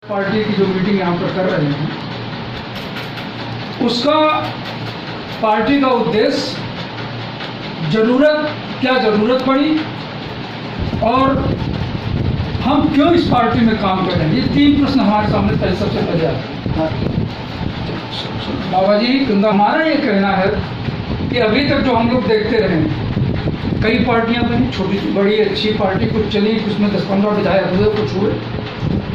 Party की जो meeting यहाँ पर कर रहे हैं उसका पार्टी का उद्देश्य क्या ज़रूरत पड़ी और हम क्यों इस पार्टी में काम कर रहे हैं, ये 3 प्रश्न हमारे सामने पहले सबसे पहले आते हैं। बाबा जी, हमारा ये कहना है कि अभी तक जो हम लोग देखते रहे, कई पार्टियां बनी, छोटी बड़ी अच्छी पार्टी कुछ चली, उसमें 10-15 विधायक हुए, कुछ हुए,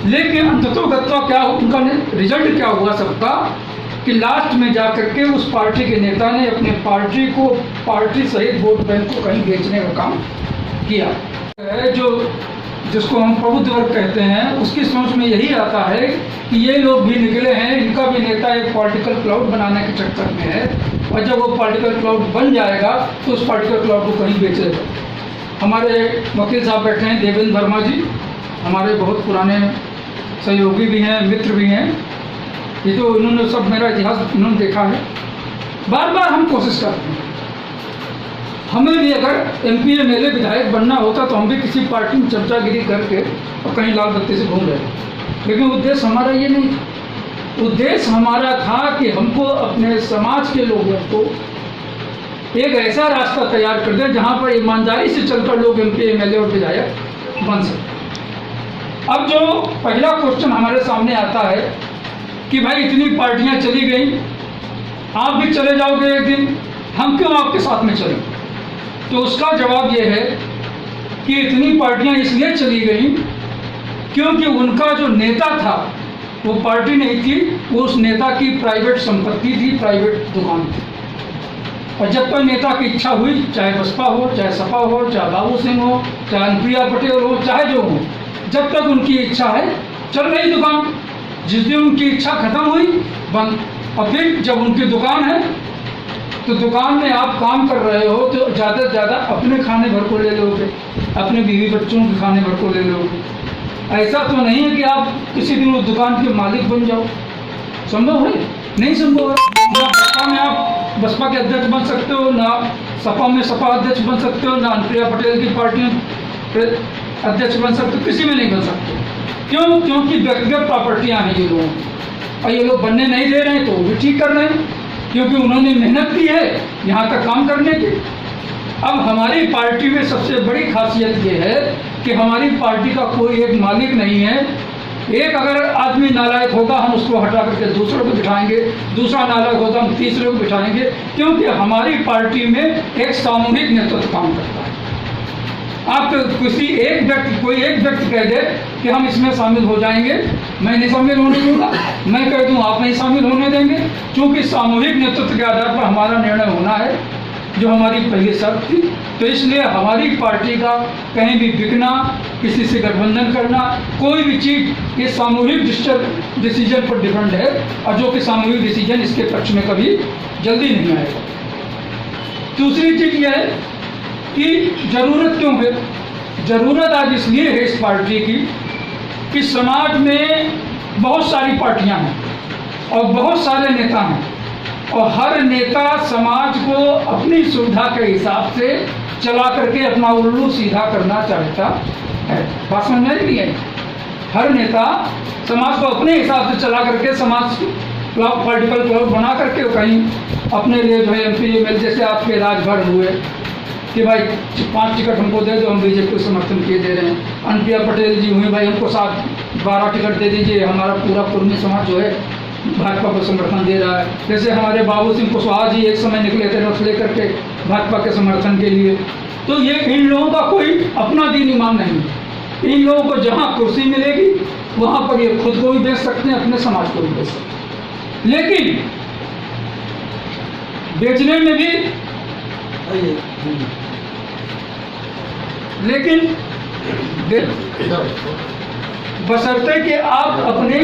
लेकिन अंततोगत्वा क्या उनका रिजल्ट क्या हुआ सबका कि लास्ट में जाकर के उस पार्टी के नेता ने अपने पार्टी सहित वोट बैंक को कहीं बेचने का काम किया है। जिसको हम प्रबुद्ध वर्ग कहते हैं, उसकी सोच में यही आता है कि ये लोग भी निकले हैं, इनका भी नेता एक पॉलिटिकल क्लाउड बनाने के चक्कर में है और जब वो पॉलिटिकल क्लाउड बन जाएगा तो उस पॉलिटिकल क्लाउड को कहीं बेचेगा। हमारे वकील साहब बैठे हैं देवेंद्र वर्मा जी, हमारे बहुत पुराने सहयोगी भी हैं, मित्र भी हैं। ये तो इन्होंने सब मेरा इतिहास इन्होंने देखा है। बार बार हम कोशिश करते हैं, हमें भी अगर MP MLA विधायक बनना होता तो हम भी किसी पार्टी में चर्चागिरी करके और कहीं लाल बत्ती से घूम रहे, लेकिन उद्देश्य हमारा ये नहीं था। उद्देश्य हमारा था कि हमको अपने समाज के लोगों को एक ऐसा रास्ता तैयार कर दें जहाँ पर ईमानदारी से चलकर लोग MP MLA और विधायक बन सकें। अब जो पहला क्वेश्चन हमारे सामने आता है कि भाई इतनी पार्टियां चली गई, आप भी चले जाओगे एक दिन, हम क्यों आपके साथ में चलें? तो उसका जवाब ये है कि इतनी पार्टियां इसलिए चली गई क्योंकि उनका जो नेता था वो पार्टी नहीं थी, वो उस नेता की प्राइवेट संपत्ति थी, प्राइवेट दुकान थी। और जब तक नेता की इच्छा हुई, चाहे बसपा हो, चाहे सपा हो, चाहे बाबू सिंह हो, चाहे अनुप्रिया पटेल हो, चाहे जो हो, जब तक उनकी इच्छा है चल रही दुकान। जिस दिन उनकी इच्छा खत्म हुई, बंद। और फिर जब उनकी दुकान है तो दुकान में आप काम कर रहे हो तो ज़्यादा से ज़्यादा अपने खाने भर को ले लोगे, अपने बीवी बच्चों के खाने भर को ले लोगे। ऐसा तो नहीं है कि आप किसी दिन उस दुकान के मालिक बन जाओ। संभव है? नहीं संभव है। ना बसपा में आप बसपा के अध्यक्ष बन सकते हो, ना सपा में सपा अध्यक्ष बन सकते हो, ना अनुप्रिया पटेल की पार्टी में अध्यक्ष बन सकते हो, किसी में नहीं बन सकते। क्यों? क्योंकि व्यक्तिगत प्रॉपर्टियाँ हैं ये लोगों की, और ये लोग बनने नहीं दे रहे हैं तो वो भी ठीक कर रहे हैं, क्योंकि उन्होंने मेहनत की है यहाँ तक काम करने की। अब हमारी पार्टी में सबसे बड़ी खासियत ये है कि हमारी पार्टी का कोई एक मालिक नहीं है। एक अगर आदमी नालायक होगा हम उसको हटा करके दूसरों को बिठाएंगे, दूसरा नालायक होगा हम तीसरे को बिठाएंगे, क्योंकि हमारी पार्टी में एक सामूहिक नेतृत्व काम करता है। आप कोई एक व्यक्ति कह दे कि हम इसमें शामिल हो जाएंगे, मैं नहीं शामिल होने दूंगा, मैं कह दूं आप नहीं शामिल होने देंगे, क्योंकि सामूहिक नेतृत्व के आधार पर हमारा निर्णय होना है, जो हमारी पहली शर्त थी। तो इसलिए हमारी पार्टी का कहीं भी बिकना, किसी से गठबंधन करना, कोई भी चीज़ ये सामूहिक डिसीजन पर डिपेंड है, और जो कि सामूहिक डिसीजन इसके पक्ष में कभी जल्दी नहीं आएगा। दूसरी चीज़ यह है कि ज़रूरत क्यों है? ज़रूरत आज इसलिए है इस पार्टी की कि समाज में बहुत सारी पार्टियां हैं और बहुत सारे नेता हैं, और हर नेता समाज को अपनी सुविधा के हिसाब से चला करके अपना उल्लू सीधा करना चाहता है। बात समझ में नहीं है? हर नेता समाज को अपने हिसाब से चला करके समाज पॉलिटिकल क्लाउड बना करके कहीं अपने लिए जो है MP MLA, जैसे आपके राजभर हुए कि भाई 5 टिकट हमको दे दो, हम BJP को समर्थन किए दे रहे हैं। अनुप्रिया पटेल जी हुई, भाई हमको 12 टिकट दे दीजिए, हमारा पूरा कुर्मी समाज जो है भाजपा को समर्थन दे रहा है। जैसे हमारे बाबू सिंह कुशवाहा जी एक समय निकले थे रथ लेकर के भाजपा के समर्थन के लिए। तो ये इन लोगों का कोई अपना दीन ईमान नहीं है। इन लोगों को जहाँ कुर्सी मिलेगी वहाँ पर ये खुद को भी बेच सकते हैं, अपने समाज को भी बेच सकते हैं। लेकिन बेचने में भी बशर्ते कि आप अपने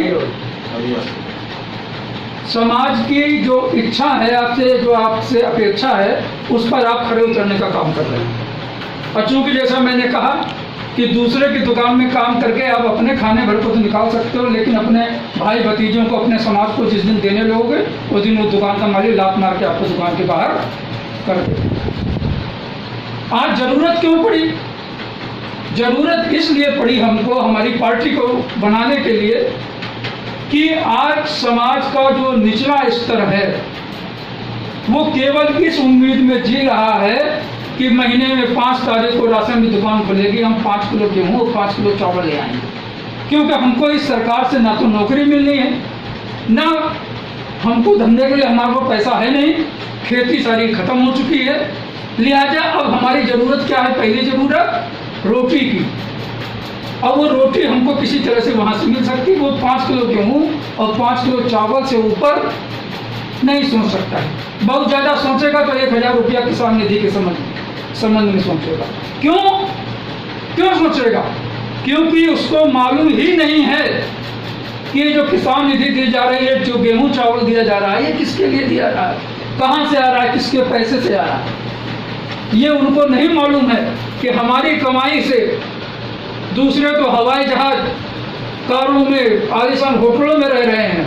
समाज की जो इच्छा है, जो आपसे अपेक्षा है, उस पर आप खड़े उतरने का काम कर रहे हैं। और चूंकि जैसा मैंने कहा कि दूसरे की दुकान में काम करके आप अपने खाने भर को तो निकाल सकते हो, लेकिन अपने भाई भतीजों को, अपने समाज को जिस दिन देने लगोगे उस दिन वो दुकान का मालिक लात मार के आपको दुकान के बाहर कर दे। आज ज़रूरत क्यों पड़ी? ज़रूरत इसलिए पड़ी हमको, हमारी पार्टी को बनाने के लिए कि आज समाज का जो निचला स्तर है वो केवल इस उम्मीद में जी रहा है कि महीने में 5 तारीख को राशन की दुकान खुलेगी, हम 5 किलो गेहूँ और 5 किलो चावल ले आएंगे। क्योंकि हमको इस सरकार से ना तो नौकरी मिलनी है, ना हमको धंधे के लिए हमारे को पैसा है नहीं, खेती सारी खत्म हो चुकी है। लिहाजा अब हमारी ज़रूरत क्या है? पहली ज़रूरत रोटी की। अब वो रोटी हमको किसी तरह से वहाँ से मिल सकती, वो 5 किलो गेहूँ और 5 किलो चावल से ऊपर नहीं सोच सकता है। बहुत ज़्यादा सोचेगा तो 1000 रुपया किसान निधि के संबंध में सोचेगा। क्यों सोचेगा? क्योंकि उसको मालूम ही नहीं है कि ये जो किसान निधि दी जा रही है, जो गेहूँ चावल दिया जा रहा है, ये किसके लिए दिया जा रहा है, कहाँ से आ रहा है, किसके पैसे से आ रहा है। ये उनको नहीं मालूम है कि हमारी कमाई से दूसरे तो हवाई जहाज, कारों में, आलीशान होटलों में रह रहे हैं,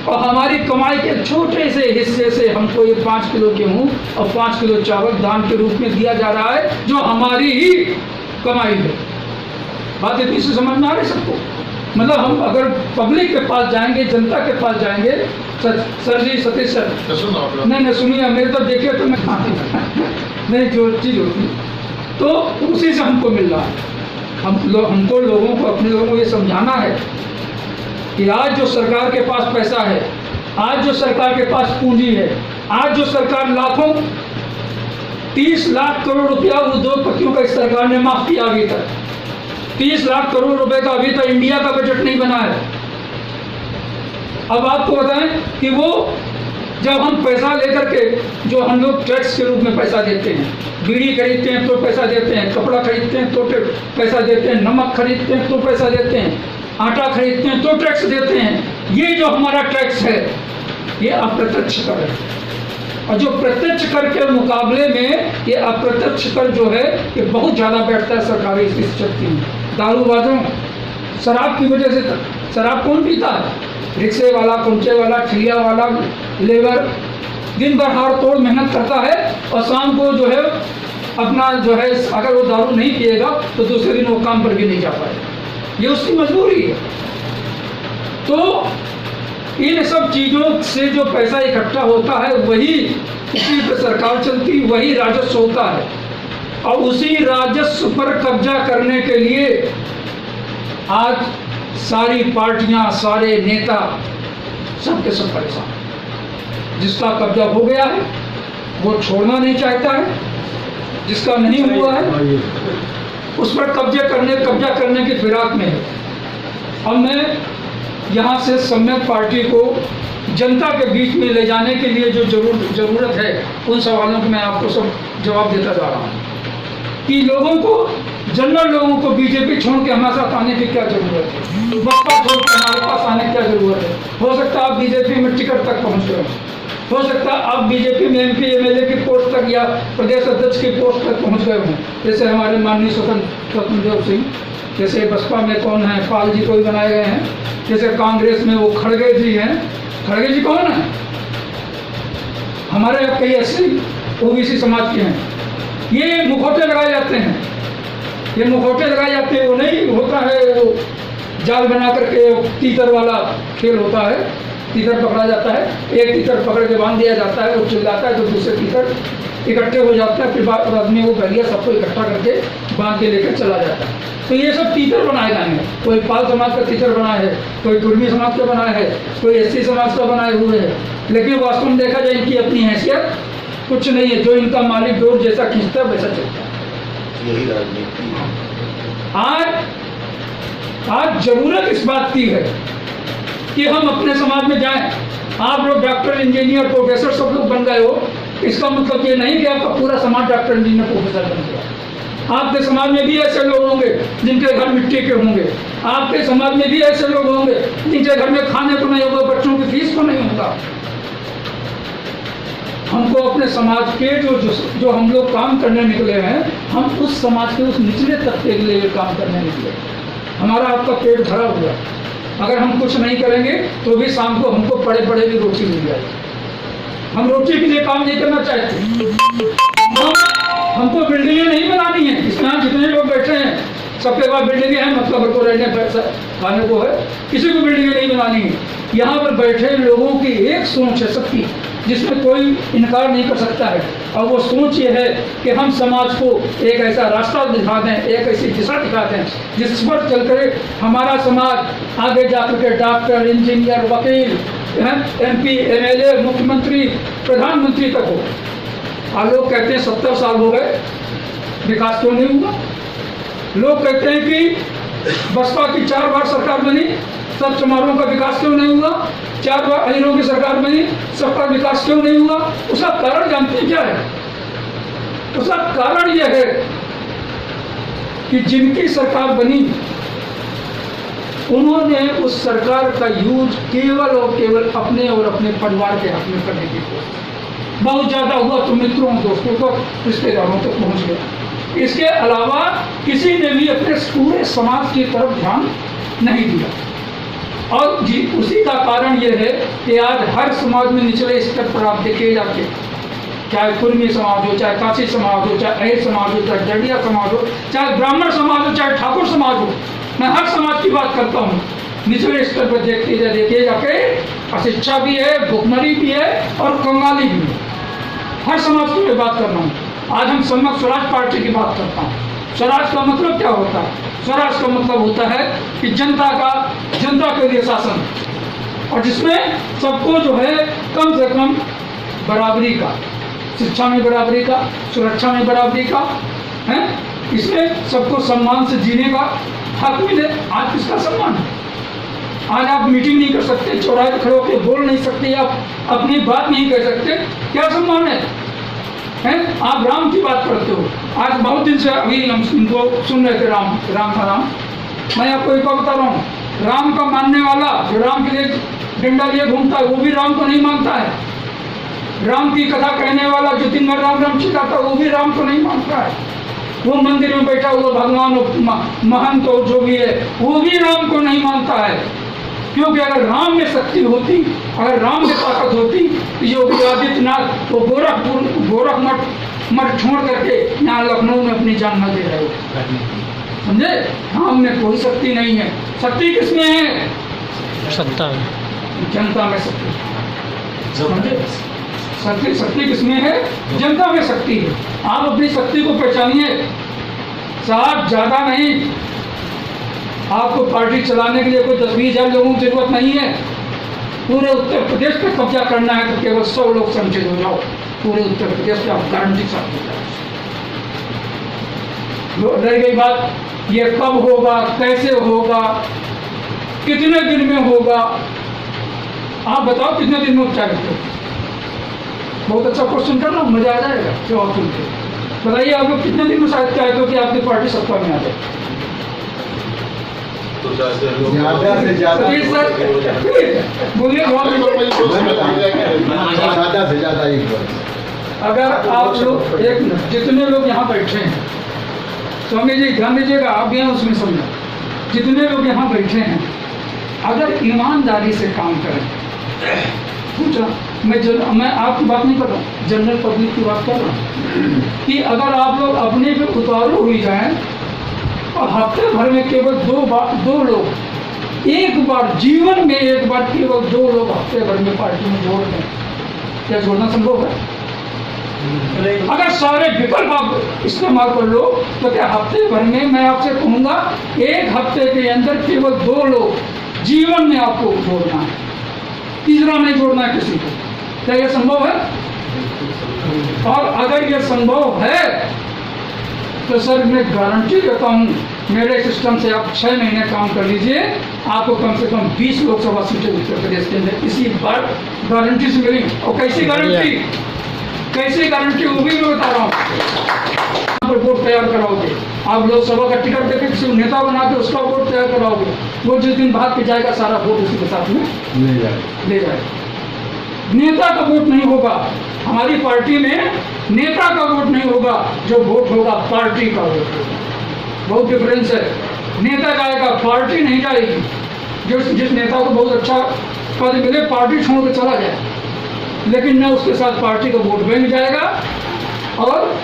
और हमारी कमाई के छोटे से हिस्से से हमको ये 5 किलो गेहूँ और 5 किलो चावल दान के रूप में दिया जा रहा है, जो हमारी ही कमाई है। बात इतनी से समझ में आ रही सबको? मतलब हम अगर पब्लिक के पास जाएंगे, जनता के पास जाएंगे, सर जी सतीश सर, नहीं सुनिए, मेरे तो देखिए तो मैं नहीं, जो चीज़ होती तो उसी से हमको मिल रहा है। हमको लोगों को, अपने लोगों को ये समझाना है कि आज जो सरकार के पास पैसा है, आज जो सरकार के पास पूंजी है, आज जो सरकार लाखों 30 लाख करोड़ रुपया उद्योगपतियों का इस सरकार ने माफ किया अभी तक। 30 लाख करोड़ रुपए का अभी तक इंडिया का बजट नहीं बना है। अब आपको बताएं कि वो जब हम पैसा लेकर के, जो हम लोग टैक्स के रूप में पैसा देते हैं, बीड़ी खरीदते हैं तो पैसा देते हैं, कपड़ा खरीदते हैं तो पैसा देते हैं, नमक खरीदते हैं तो पैसा देते हैं, आटा खरीदते हैं तो टैक्स देते हैं, ये जो हमारा टैक्स है ये अप्रत्यक्ष कर है। और जो प्रत्यक्ष कर के मुकाबले में ये अप्रत्यक्ष कर जो है ये बहुत ज़्यादा बैठता है सरकारी शक्ति में। दारूबाजों, शराब की वजह से, शराब कौन पीता है? रिक्शे वाला, कुंचे वाला, ठिलिया वाला, लेबर दिन भर हाड़ तोड़ मेहनत करता है और शाम को जो है अपना जो है, अगर वो दारू नहीं पिएगा तो दूसरे दिन वो काम पर भी नहीं जा पाएगा, ये उसकी मजबूरी है। तो इन सब चीज़ों से जो पैसा इकट्ठा होता है वही, उसी पर सरकार चलती, वही राजस्व होता है, और उसी राजस्व पर कब्जा करने के लिए आज सारी पार्टियां, सारे नेता सबके सब परेशान। जिसका कब्जा हो गया है वो छोड़ना नहीं चाहता है, जिसका नहीं हुआ है उस पर कब्जा करने की फिराक में है। अब मैं यहाँ से सम्यक पार्टी को जनता के बीच में ले जाने के लिए जो जरूरत है, उन सवालों को मैं आपको सब जवाब देता जा रहा हूँ कि लोगों को, जनरल लोगों को बीजेपी छोड़ के हमारे साथ आने की क्या जरूरत है, बसपा छोड़ के हमारे पास आने की क्या जरूरत है। हो सकता है आप बीजेपी में टिकट तक पहुँच गए, हो सकता है आप बीजेपी में MP MLA की पोस्ट तक या प्रदेश अध्यक्ष की पोस्ट तक पहुँच गए हों, जैसे हमारे माननीय स्वतंत्र देव सिंह, जैसे बसपा में कौन है, पाल जी को भी बनाए गए हैं, जैसे कांग्रेस में वो खड़गे जी हैं। खड़गे जी कौन है? हमारे कई SC OBC समाज के हैं। ये मुखौटे लगाए जाते हैं, ये मुखौटे लगाए जाते हैं, वो नहीं होता है, वो जाल बना करके तीतर वाला खेल होता है, तीतर पकड़ा जाता है, एक तीतर पकड़ के बांध दिया जाता है, वो चिल्लाता है तो दूसरे तीतर इकट्ठे हो जाते हैं, फिर आदमी वो बैलिया सबको इकट्ठा करके बांध के लेकर चला जाता है। तो ये सब तीतर बनाए गए हैं, कोई पाल समाज का तीतर बनाया है, कोई कुर्मी समाज का बनाया है, कोई SC समाज का बनाए हुए है, लेकिन वास्तव में देखा जाए इनकी अपनी हैसियत कुछ नहीं है। जो इनका मालिक डोर जैसा खींचता है वैसा चलता है, यही राजनीति। आज जरूरत इस बात की है कि हम अपने समाज में जाएं। आप लोग डॉक्टर, इंजीनियर, प्रोफेसर सब लोग बन गए हो, इसका मतलब ये नहीं कि आपका पूरा समाज डॉक्टर, इंजीनियर, प्रोफेसर बन गया। आपके समाज में भी ऐसे लोग होंगे जिनके घर मिट्टी के होंगे, आपके समाज में भी ऐसे लोग होंगे जिनके घर में खाने को नहीं होगा, बच्चों की फीस को नहीं होगा। हमको अपने समाज के जो हम लोग काम करने निकले हैं, हम उस समाज के उस निचले तबके के लिए काम करने निकले। हमारा आपका पेट भरा हुआ, अगर हम कुछ नहीं करेंगे तो भी शाम को हमको पड़े पड़े की रोटी मिल जाएगी। हम रोटी के लिए काम नहीं करना चाहते। हमको बिल्डिंगें नहीं बनानी है। इसमें यहाँ जितने लोग बैठे हैं सबके पास बिल्डिंगें हैं, मतलब को रहने पैसा खाने को है, किसी को बिल्डिंगें नहीं बनानी। वाली है। यहाँ पर बैठे लोगों की एक सोच है सबकी, जिसमें कोई इनकार नहीं कर सकता है, और वो सोच ये है कि हम समाज को एक ऐसा रास्ता दिखा दें, एक ऐसी दिशा दिखा दें जिस पर चलकर हमारा समाज आगे जाकर के डॉक्टर, इंजीनियर, वकील, MP, MLA, मुख्यमंत्री, प्रधानमंत्री तक हो। और लोग कहते हैं 70 साल हो गए, विकास क्यों नहीं हुआ? लोग कहते हैं कि बसपा की 4 बार सरकार बनी, सब चमारों का विकास क्यों नहीं हुआ? 4 बार अहिरों की सरकार बनी, सबका विकास क्यों नहीं हुआ? उसका कारण जानते हैं क्या है? उसका कारण यह है कि जिनकी सरकार बनी उन्होंने उस सरकार का यूज केवल और केवल अपने और अपने परिवार के हक में करने की कोशिश, बहुत ज़्यादा हुआ तो मित्रों, दोस्तों तक, रिश्तेदारों तक पहुँच गया। इसके अलावा किसी ने भी अपने पूरे समाज की तरफ ध्यान नहीं दिया। और उसी का कारण यह है कि आज हर समाज में निचले स्तर पर आप देखिए जाके, चाहे कुर्मी समाज हो, चाहे काशी समाज हो, चाहे अहिर समाज हो, चाहे जड़िया समाज हो, चाहे ब्राह्मण समाज हो, चाहे ठाकुर समाज हो, मैं हर समाज की बात करता हूँ। निचले स्तर पर देखिए जाके अशिक्षा भी है, भुखमरी भी है और कंगाली भी है। हर समाज की मैं बात कर रहा हूँ। आज हम सम्यक स्वराज पार्टी की बात करता हूँ। स्वराज का मतलब क्या होता है? स्वराज का मतलब होता है कि जनता के लिए शासन, और जिसमें सबको जो है कम से कम बराबरी का, शिक्षा में बराबरी का, सुरक्षा में बराबरी का है, इसमें सबको सम्मान से जीने का हक मिले। आज किसका सम्मान है? आज आप मीटिंग नहीं कर सकते, चौराहे पर खड़े होकर बोल नहीं सकते, आप अपनी बात नहीं कह सकते, क्या सम्मान है? हैं? आप राम की बात करते हो। आज बहुत दिन से अभी हम इनको सुन रहे थे, राम का राम। मैं आपको एक बात बता रहा हूँ, राम का मानने वाला जो राम के लिए डंडा लिए घूमता है वो भी राम को नहीं मानता है। राम की कथा कहने वाला जो दिन भर राम राम चिल्लाता है वो भी राम को नहीं मानता है। वो मंदिर में बैठा हुआ भगवान महंत और जो भी है वो भी राम को नहीं मानता है। क्योंकि अगर राम में शक्ति होती, अगर राम में ताकत होती तो योगी आदित्यनाथ वो गोरख मठ छोड़ करके यहाँ लखनऊ में अपनी जान न दे रहे हो। समझे? राम में कोई शक्ति नहीं है। शक्ति किसमें है? सत्ता है, जनता में शक्ति। समझे? शक्ति किसमें है? जनता में शक्ति है। आप अपनी शक्ति को पहचानिए। साहब ज़्यादा नहीं, आपको पार्टी चलाने के लिए कोई 10-20 हज़ार लोगों की जरूरत नहीं है। पूरे उत्तर प्रदेश पे कब्जा करना है तो केवल 100 लोग संचित हो जाओ, पूरे उत्तर प्रदेश पे आप गारंटी साथ हो जाओ। रह गई बात ये कब होगा, कैसे होगा, कितने दिन में होगा, आप बताओ कितने दिन में उपचार करते हो? बहुत अच्छा क्वेश्चन कर रहा हूँ, मजा आ जाएगा जवाब सुन के। बताइए आप लोग कितने दिन में शायद चाहते हो कि आपकी पार्टी सत्ता में आ जाए? ज़्यादा से ज़्यादा बोलिए, ज़्यादा से ज़्यादा एक बार। अगर आप लोग जितने लोग यहाँ बैठे हैं, स्वामी जी ध्यान दीजिएगा, आप भी हैं उसमें समझो, जितने लोग यहाँ बैठे हैं अगर ईमानदारी से काम करें, पूछा मैं आपकी बात नहीं कर रहा हूँ, जनरल पब्लिक की बात कर रहा हूँ, कि अगर आप लोग अपने पे उतारू हुई जाएं और हफ्ते भर में केवल 2 लोग, एक बार जीवन में एक बार केवल 2 लोग हफ्ते भर में पार्टी में जोड़ दें, क्या जोड़ना संभव है? अगर सारे विकल्प आप इस्तेमाल कर लो तो क्या हफ्ते भर में, मैं आपसे कहूँगा एक हफ्ते के अंदर केवल 2 लोग जीवन में आपको जोड़ना है, तीसरा नहीं जोड़ना है किसी को। क्या यह संभव है? और अगर यह संभव है तो सर मैं गारंटी देता हूँ, मेरे सिस्टम से आप 6 महीने काम कर लीजिए, आपको कम से कम 20 लोकसभा सीटें उत्तर प्रदेश के अंदर इसी बार गारंटी से मिली। और कैसी गारंटी वो भी मैं बता रहा हूँ। यहाँ पर वोट तैयार कराओगे आप, लोकसभा का टिकट देकर किसी नेता बना के उसका वोट तैयार कराओगे, वो जिस दिन भाग के जाएगा सारा वोट उसी के साथ में ले जाएगा। नेता का वोट नहीं होगा हमारी पार्टी में, नेता का वोट नहीं होगा, जो वोट होगा पार्टी का वोट होगा। बहुत डिफरेंस है। नेता जाएगा, पार्टी नहीं जाएगी। जिस नेता को बहुत अच्छा पद मिले पार्टी छोड़ के चला जाए, लेकिन न उसके साथ पार्टी का वोट बैंक जाएगा और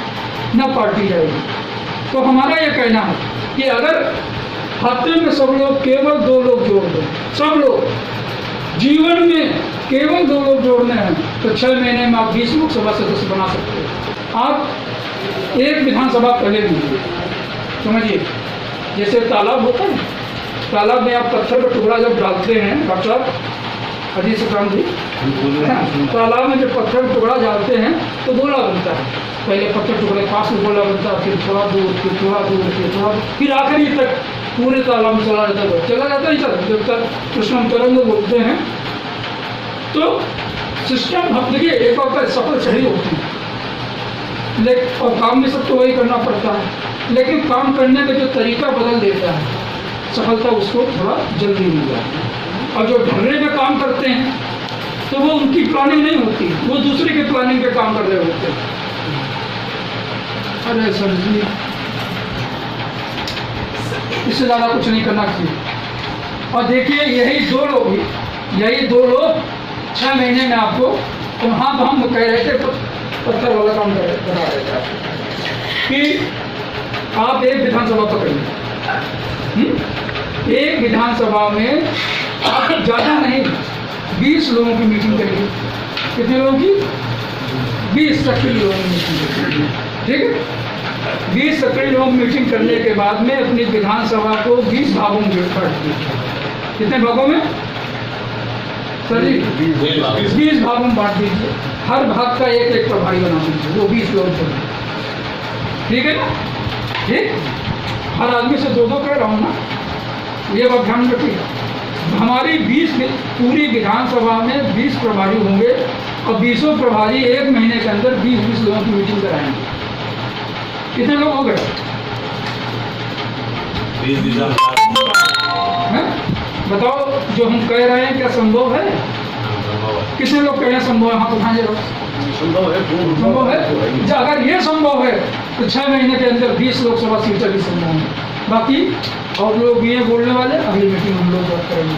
न पार्टी जाएगी। तो हमारा यह कहना है कि अगर हफ्ते में सब लोग केवल 2 लोग जोड़ दें, सब लोग जीवन में केवल 2 लोग जोड़ने हैं तो 6 महीने में आप 20 लोकसभा सदस्य बना सकते हो। आप एक विधानसभा पहले लीजिए, समझिए जैसे तालाब होता है, तालाब में आप पत्थर का टुकड़ा जब डालते हैं, डॉक्टर साहब अजीत सुल्तान जी, तालाब में जब पत्थर का टुकड़ा डालते हैं तो गोला बनता है। पहले पत्थर टुकड़े पास में गोला बनता है, फिर थोड़ा दूर, फिर थोड़ा दूर, फिर थोड़ा दूर, फिर आखिरी तक पूरे तालाब में चला जाता है सर, जब तक कृष्ण तरंग बोलते हैं। तो सिस्टम हम देखिए एक बार सफल सही होती है, लेकिन और काम में सबको वही करना पड़ता है, लेकिन काम करने का जो तरीका बदल देता है, सफलता उसको थोड़ा जल्दी मिल जाती है। और जो ढलने में काम करते हैं तो वो उनकी प्लानिंग नहीं होती, वो दूसरे के प्लानिंग पे काम कर रहे होते हैं। अरे सर जी, इससे ज़्यादा कुछ नहीं करना चाहिए। और देखिए यही दो लोग 6 महीने में आपको, वहाँ तो हम कह रहे थे पत्थर वाला काम बता रहे थे कि आप एक विधानसभा पकड़िए, एक विधानसभा में आप ज़्यादा नहीं 20 लोगों की मीटिंग करिए। कितने लोगों की? 20 सक्रिय लोगों की मीटिंग करिए, ठीक है। 20 सक्रिय लोग मीटिंग करने के बाद में अपनी विधानसभा को 20 भागों में बांट दीजिए। कितने भागों में सर जी? 20 भागों में बांट दीजिए। हर भाग का एक प्रभारी बना दीजिए, वो 20 लोग बने, ठीक है ना? ठीक, हर आदमी से 2-2 कह रहा हूँ ना, ये बात ध्यान रखिए। हमारी 20 पूरी विधानसभा में 20 प्रभारी होंगे और 20 प्रभारी 1 महीने के अंदर 20-20 लोगों की मीटिंग कराएंगे। कितने लोग हो गए? 20 बताओ, जो हम कह रहे हैं क्या संभव है? कितने लोग कह रहे हैं संभव है? हाथ उठाएं जरा। संभव है, संभव है। अगर ये संभव है तो 6 महीने के अंदर 20 लोकसभा सीटें भी संभव है। बाकी और लोग भी हैं बोलने वाले, अगली मीटिंग हम लोग बात करेंगे।